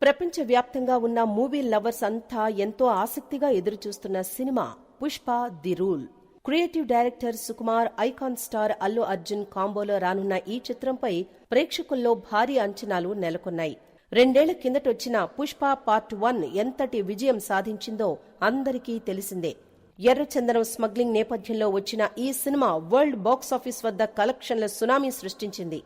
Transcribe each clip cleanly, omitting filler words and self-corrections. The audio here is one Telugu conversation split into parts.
ప్రపంచవ్యాప్తంగా ఉన్న మూవీ లవర్స్ అంతా ఎంతో ఆసక్తిగా ఎదురుచూస్తున్న cinema Pushpa the rule. Creative director Sukumar, icon star Allu Arjun కాంబోలో రానున్న ఈ చిత్రంపై ప్రేక్షకుల్లో భారీ అంచనాలు నెలకొన్నాయి. 2 ఏళ్ల కిందటొచ్చిన పుష్ప పార్ట్ 1 ఎంతటి విజయం సాధించిందో అందరికీ తెలిసిందే. ఎర్రచందనం స్మగ్లింగ్ నేపథ్యంలో వచ్చిన ఈ సినిమా వరల్డ్ బాక్సాఫీస్ వద్ద కలెక్షన్ల సునామీ సృష్టించింది.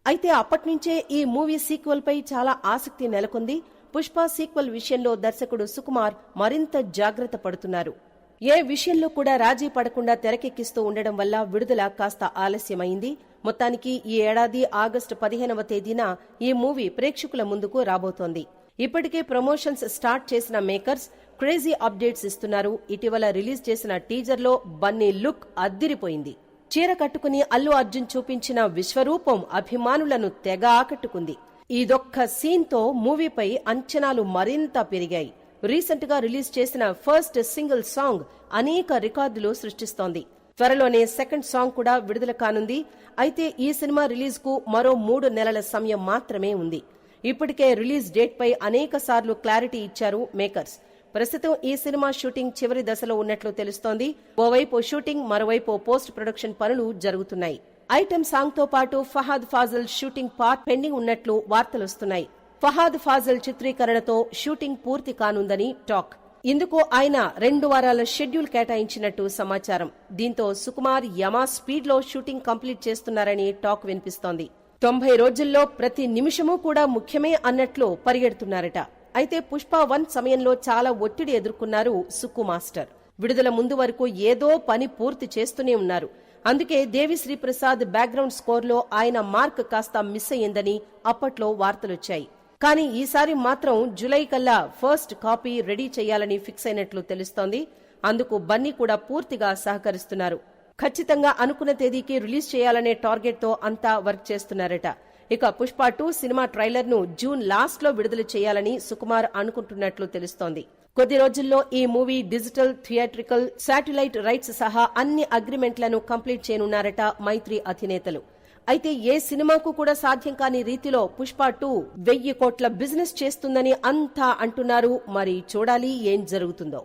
అయితే అప్పట్నుంచే ఈ మూవీ సీక్వెల్ పై చాలా ఆసక్తి నెలకొంది. పుష్ప సీక్వెల్ విషయంలో దర్శకుడు సుకుమార్ మరింత జాగ్రత్త పడుతున్నారు. ఏ విషయంలో కూడా రాజీ పడకుండా తెరకెక్కిస్తూ ఉండడం వల్ల విడుదల కాస్త ఆలస్యమైంది. మొత్తానికి ఈ ఏడాది ఆగస్టు 15వ తేదీన ఈ మూవీ ప్రేక్షకుల ముందుకు రాబోతోంది. ఇప్పటికే ప్రమోషన్స్ స్టార్ట్ చేసిన మేకర్స్ క్రేజీ అప్డేట్స్ ఇస్తున్నారు. ఇటీవల రిలీజ్ చేసిన టీజర్లో బన్నీ లుక్ అద్దిరిపోయింది. చీర కట్టుకుని అల్లు అర్జున్ చూపించిన విశ్వరూపం అభిమానులను తెగ ఆకట్టుకుంది. ఇదొక్క సీన్తో మూవీపై అంచనాలు మరింత పెరిగాయి. రీసెంట్ గా రిలీజ్ చేసిన ఫస్ట్ సింగిల్ సాంగ్ అనేక రికార్డులు సృష్టిస్తోంది. త్వరలోనే సెకండ్ సాంగ్ కూడా విడుదల కానుంది. అయితే ఈ సినిమా రిలీజ్ కు మరో 3 నెలల సమయం మాత్రమే ఉంది. ఇప్పటికే రిలీజ్ డేట్ పై అనేక సార్లు క్లారిటీ ఇచ్చారు మేకర్స్. ప్రస్తుతం ఈ సినిమా షూటింగ్ చివరి దశలో ఉన్నట్లు తెలుస్తోంది. ఓవైపు షూటింగ్, మరోవైపు పోస్ట్ ప్రొడక్షన్ పనులు జరుగుతున్నాయి. ఐటెం సాంగ్ తో పాటు Fahadh Faasil shooting part pending ఉన్నట్లు వార్తలొస్తున్నాయి. ఫహాద్ ఫాజిల్ చిత్రీకరణతో షూటింగ్ పూర్తి కానుందని టాక్. ఇందుకు ఆయన 2 వారాల షెడ్యూల్ కేటాయించినట్టు సమాచారం. దీంతో సుకుమార్ యమా స్పీడ్ లో షూటింగ్ కంప్లీట్ చేస్తున్నారని టాక్ వినిపిస్తోంది. 90 రోజుల్లో ప్రతి నిమిషమూ కూడా ముఖ్యమే అన్నట్లు పరిగెడుతున్నారట. అయితే పుష్ప 1 సమయంలో చాలా ఒత్తిడి ఎదుర్కొన్నారు సుక్కు మాస్టర్. విడుదల ముందు వరకు ఏదో పని పూర్తి చేస్తూనే ఉన్నారు. అందుకే దేవిశ్రీ ప్రసాద్ బ్యాక్గ్రౌండ్ స్కోర్లో ఆయన మార్క్ కాస్త మిస్ అయ్యిందని అప్పట్లో వార్తలొచ్చాయి. కానీ ఈసారి మాత్రం జులై కల్లా ఫస్ట్ కాపీ రెడీ చేయాలని ఫిక్స్ అయినట్లు తెలుస్తోంది. అందుకు బన్నీ కూడా పూర్తిగా సహకరిస్తున్నారు. ఖచ్చితంగా అనుకున్న తేదీకి రిలీజ్ చేయాలనే టార్గెట్ తో అంతా వర్క్ చేస్తున్నారట. ఇక పుష్ప 2 సినిమా ట్రైలర్ ను జూన్ లాస్ట్ లో విడుదల చేయాలని సుకుమార్ అనుకుంటున్నట్లు తెలుస్తోంది. కొద్ది రోజుల్లో ఈ movie digital, theatrical, satellite rights సహా అన్ని అగ్రిమెంట్లను కంప్లీట్ చేయనున్నారట మైత్రి అధినేతలు. అయితే ఏ సినిమాకు కూడా సాధ్యం కాని రీతిలో పుష్ప 2 1000 కోట్ల బిజినెస్ చేస్తుందని అంతా అంటున్నారు. మరి చూడాలి ఏం జరుగుతుందో.